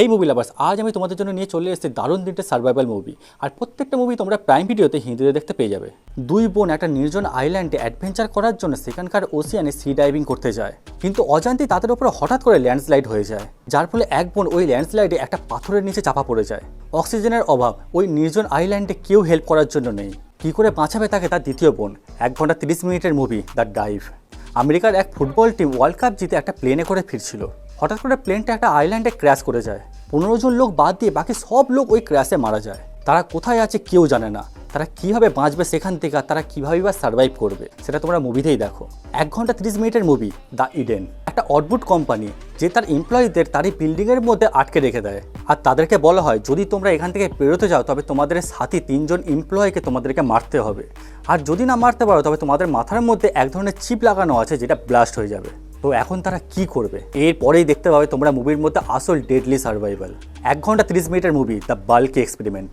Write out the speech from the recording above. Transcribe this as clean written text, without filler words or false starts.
হেই movie lovers, আজ আমি তোমাদের জন্য নিয়ে চলে এসেছি দারুণ তিনটে সার্ভাইভাল মুভি। আর প্রত্যেকটা মুভি তোমরা প্রাইম ভিডিওতে হিন্দিতে দেখতে পেয়ে যাবে। দুই বোন একটা নির্জন আইল্যান্ডে অ্যাডভেঞ্চার করার জন্য সেখানকার ওশিয়ানে সি ডাইভিং করতে যায়, কিন্তু অজান্তেই তাদের উপরে হঠাৎ করে ল্যান্ডস্লাইড হয়ে যায়, যার ফলে এক বোন ওই ল্যান্ডস্লাইডে একটা পাথরের নিচে চাপা পড়ে যায়। অক্সিজেনের অভাব, ওই নির্জন আইল্যান্ডে কেউ হেল্প করার জন্য নেই। কী করে বাঁচাবে তাকে তার দ্বিতীয় বোন। 1 ঘন্টা 30 মিনিটের মুভি দ্য ডাইভ। আমেরিকার এক ফুটবল টিম ওয়ার্ল্ড কাপ জিতে একটা প্লেনে করে ফিরছিল। হঠাৎ করে প্লেনটা একটা আইল্যান্ডে ক্র্যাশ করে যায়। 15 জন লোক বাদ দিয়ে বাকি সব লোক ওই ক্র্যাশে মারা যায়। তারা কোথায় আছে কেউ জানে না। তারা কীভাবে বাঁচবে সেখান থেকে, আর তারা কীভাবেই বা সার্ভাইভ করবে সেটা তোমরা মুভিতেই দেখো। 1 ঘন্টা 30 মিনিটের মুভি দ্য ইডেন। একটা অদ্ভুত কোম্পানি যে তার এমপ্লয়িদের তার এই বিল্ডিংয়ের মধ্যে আটকে রেখে দেয়, আর তাদেরকে বলা হয় যদি তোমরা এখান থেকে বেরোতে যাও তবে তোমাদের সাথী 3 জন এমপ্লয়িকে তোমাদেরকে মারতে হবে, আর যদি না মারতে পারো তবে তোমাদের মাথার মধ্যে এক ধরনের চিপ লাগানো আছে যেটা ব্লাস্ট হয়ে যাবে। তো এখন তারা কি করবে এরপরেই দেখতে পাবে তোমরা মুভির মধ্যে আসল ডেডলি সার্ভাইভাল। 1 ঘন্টা 30 মিনিটের মুভি দ্য বাল্কি এক্সপেরিমেন্ট।